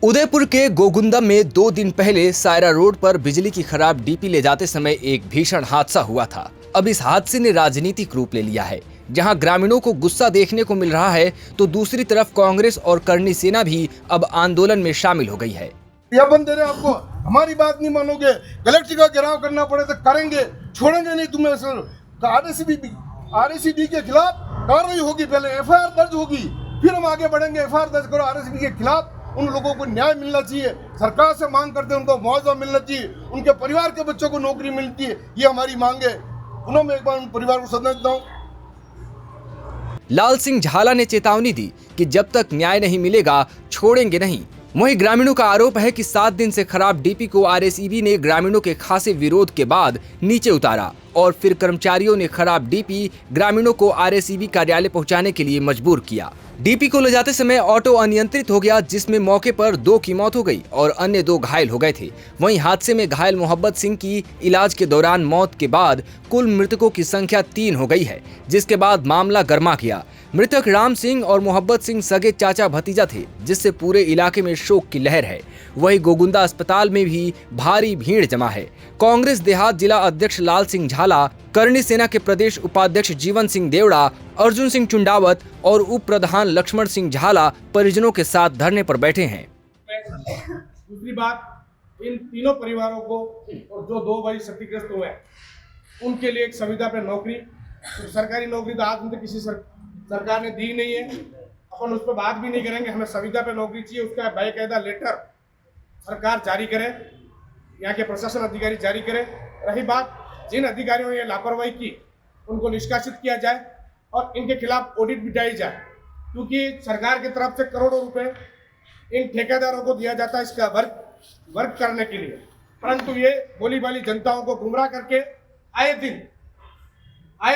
उदयपुर के गोगुंदा में 2 दिन पहले सायरा रोड पर बिजली की खराब डीपी ले जाते समय एक भीषण हादसा हुआ था। अब इस हादसे ने राजनीतिक रूप ले लिया है। जहां ग्रामीणों को गुस्सा देखने को मिल रहा है, तो दूसरी तरफ कांग्रेस और करनी सेना भी अब आंदोलन में शामिल हो गई है। यह बंद दे रहे आपको, हमारी बात नहीं मानोगे, कलेक्टर का घेराव करना पड़े तो करेंगे, छोड़ेंगे नहीं तुम्हें। आरएसीबी के खिलाफ कार्रवाई होगी, पहले एफआईआर दर्ज होगी, फिर हम आगे बढ़ेंगे। एफआईआर दर्ज करो आरएसीबी के खिलाफ। उन लोगों को न्याय मिलना चाहिए, सरकार से मांग करते हैं उनको मुआवजा मिलना चाहिए, उनके परिवार के बच्चों को नौकरी मिलती है, ये हमारी मांग है। उन्होंने मैं एक बार उन परिवार को सदन देता हूँ। लाल सिंह झाला ने चेतावनी दी कि जब तक न्याय नहीं मिलेगा छोड़ेंगे नहीं। वहीं ग्रामीणों का आरोप है कि 7 दिन से खराब डीपी को आरएसीबी ने ग्रामीणों के खासे विरोध के बाद नीचे उतारा और फिर कर्मचारियों ने खराब डीपी ग्रामीणों को आरएसीबी कार्यालय पहुंचाने के लिए मजबूर किया। डीपी को ले जाते समय ऑटो अनियंत्रित हो गया, जिसमें मौके पर 2 की मौत हो गई और अन्य 2 घायल हो गए थे। वहीं हादसे में घायल मोहब्बत सिंह की इलाज के दौरान मौत के बाद कुल मृतकों की संख्या 3 हो गई है, जिसके बाद मामला गर्मा गया। मृतक राम सिंह और मोहब्बत सिंह सगे चाचा भतीजा थे, जिससे पूरे इलाके में शोक की लहर है। वहीं गोगुंदा अस्पताल में भी भारी भीड़ जमा है। कांग्रेस देहात जिला अध्यक्ष लाल सिंह झाला, करनी सेना के प्रदेश उपाध्यक्ष जीवन सिंह देवड़ा, अर्जुन सिंह चुंडावत और उप प्रधान लक्ष्मण सिंह झाला परिजनों के साथ धरने पर बैठे हैं। दूसरी बात, इन तीनों परिवारों को और जो 2 भाई क्षतिग्रस्त हुए उनके लिए एक संविदा पे नौकरी, तो सरकारी नौकरी तो आज तक किसी सरकार ने दी नहीं है। अपन उस पर बात भी नहीं करेंगे, हमें संविदा पे नौकरी चाहिए, उसका बाकायदा लेटर सरकार जारी करे, यहाँ के प्रशासन अधिकारी जारी करे। रही बात, जिन अधिकारियों ने लापरवाही की उनको निष्कासित किया जाए और इनके खिलाफ ऑडिट बिठाई जाए, क्योंकि सरकार की तरफ से करोड़ों रुपए इन ठेकेदारों को दिया जाता है इसका वर्क करने के लिए, परंतु ये बोली भाली जनताओं को गुमराह करके आए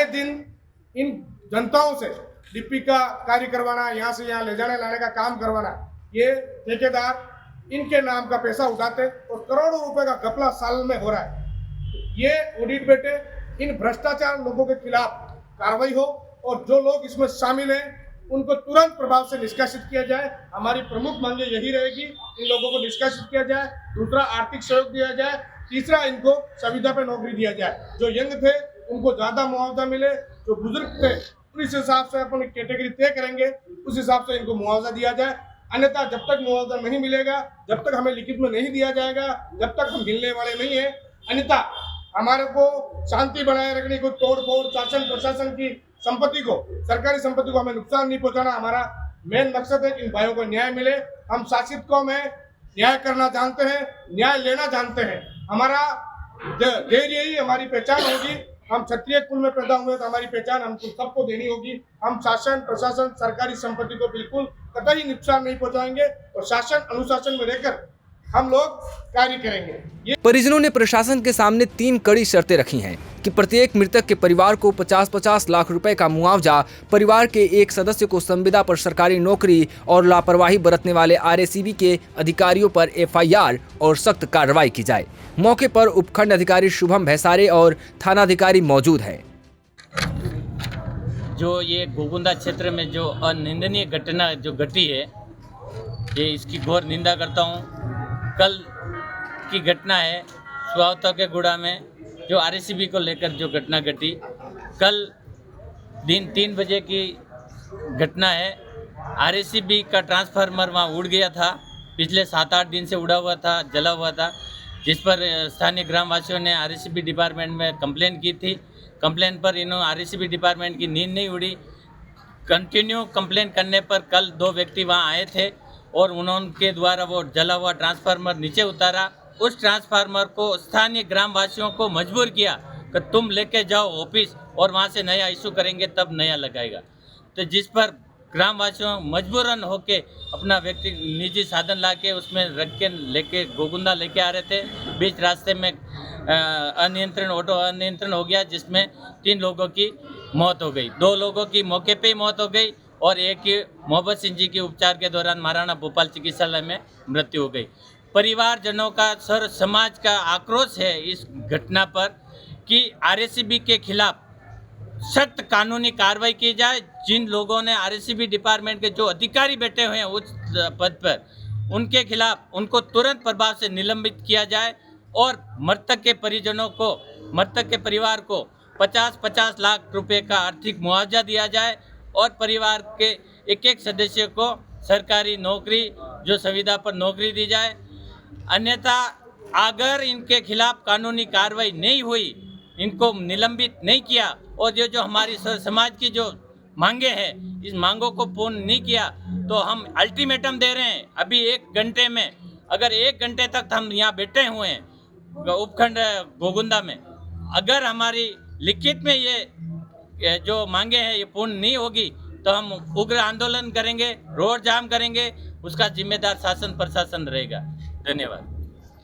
दिन इन जनताओं से डीपी का कार्य करवाना, यहाँ से यहाँ ले जाने लाने का काम करवाना, ये ठेकेदार इनके नाम का पैसा उठाते और करोड़ों रुपए का घपला साल में हो रहा है। ये ऑडिट बैठे, इन भ्रष्टाचार लोगों के खिलाफ कार्रवाई हो और जो लोग इसमें शामिल हैं उनको तुरंत प्रभाव से निष्कासित किया जाए। हमारी प्रमुख मांगे यही रहेगी, इन लोगों को निष्कासित किया जाए। दूसरा, आर्थिक सहयोग दिया जाए। तीसरा, इनको संविदा पे नौकरी दिया जाए। जो यंग थे उनको ज्यादा मुआवजा मिले, जो बुजुर्ग थे उस हिसाब से अपन कैटेगरी तय करेंगे, उस हिसाब से इनको मुआवजा दिया जाए। अन्यथा जब तक मुआवजा नहीं मिलेगा, जब तक हमें लिखित में नहीं दिया जाएगा, जब तक हम मिलने वाले नहीं है। अन्यथा हमारे को शांति बनाए रखने को, तोड़ फोड़, शासन प्रशासन की संपत्ति को, सरकारी संपत्ति को हमें नुकसान नहीं पहुंचाना हमारा मेन मकसद है। इन भाइयों को न्याय मिले। हम शासित कौम है, न्याय करना जानते हैं, न्याय लेना जानते हैं। हमारा धैर्य ही हमारी पहचान होगी। हम क्षत्रिय कुल में पैदा हुए तो हमारी पहचान हमको सबको देनी होगी। हम शासन प्रशासन सरकारी संपत्ति को बिल्कुल कतई नुकसान नहीं पहुंचाएंगे और शासन अनुशासन में रहकर हम लोग कार्य करेंगे। परिजनों ने प्रशासन के सामने 3 कड़ी शर्तें रखी हैं कि प्रत्येक मृतक के परिवार को 50-50 लाख रुपए का मुआवजा, परिवार के एक सदस्य को संविदा पर सरकारी नौकरी और लापरवाही बरतने वाले आरएसीबी के अधिकारियों पर एफआईआर और सख्त कार्रवाई की जाए। मौके पर उपखंड अधिकारी शुभम भैसारे और थानाधिकारी मौजूद हैं। जो ये गोगुंदा क्षेत्र में जो अनिंदनीय घटना जो घटी है, ये इसकी घोर निंदा करता हूँ। कल की घटना है सुहावता के गुड़ा में जो आरएसीबी को लेकर जो घटना घटी, कल दिन 3 बजे की घटना है। आरएसीबी का ट्रांसफार्मर वहाँ उड़ गया था, पिछले 7-8 दिन से उड़ा हुआ था, जला हुआ था, जिस पर स्थानीय ग्रामवासियों ने आरएसीबी डिपार्टमेंट में कंप्लेन की थी। कंप्लेन पर इन्होंने आरएसीबी डिपार्टमेंट की नींद नहीं उड़ी। कंटिन्यू कंप्लेन करने पर कल 2 व्यक्ति वहाँ आए थे और उनके द्वारा वो जला हुआ ट्रांसफार्मर नीचे उतारा। उस ट्रांसफार्मर को स्थानीय ग्रामवासियों को मजबूर किया कि तुम लेके जाओ ऑफिस और वहाँ से नया इशू करेंगे तब नया लगाएगा। तो जिस पर ग्रामवासियों मजबूरन होके अपना व्यक्ति निजी साधन लाके उसमें रख के लेके गोगुंदा लेके आ रहे थे। बीच रास्ते में ऑटो अनियंत्रण हो गया, जिसमें 3 लोगों की मौत हो गई। 2 लोगों की मौके पे ही मौत हो गई और एक की मोहब्बत सिंह जी के उपचार के दौरान महाराणा भोपाल चिकित्सालय में मृत्यु हो गई। परिवारजनों का, सर समाज का आक्रोश है इस घटना पर कि आरएसीबी के खिलाफ सख्त कानूनी कार्रवाई की जाए। जिन लोगों ने आरएसीबी डिपार्टमेंट के जो अधिकारी बैठे हुए हैं उच्च पद पर, उनके खिलाफ उनको तुरंत प्रभाव से निलंबित किया जाए और मृतक के परिजनों को, मृतक के परिवार को 50-50 लाख रुपए का आर्थिक मुआवजा दिया जाए और परिवार के एक एक सदस्य को सरकारी नौकरी, जो संविदा पर नौकरी दी जाए। अन्यथा अगर इनके खिलाफ कानूनी कार्रवाई नहीं हुई, इनको निलंबित नहीं किया और ये जो हमारी समाज की जो मांगे हैं, इस मांगों को पूर्ण नहीं किया तो हम अल्टीमेटम दे रहे हैं। अभी 1 घंटे में, अगर 1 घंटे तक हम यहाँ बैठे हुए हैं उपखंड गोगुंदा में, अगर हमारी लिखित में ये जो मांगे हैं ये पूर्ण नहीं होगी तो हम उग्र आंदोलन करेंगे, रोड जाम करेंगे। उसका जिम्मेदार शासन प्रशासन रहेगा। धन्यवाद।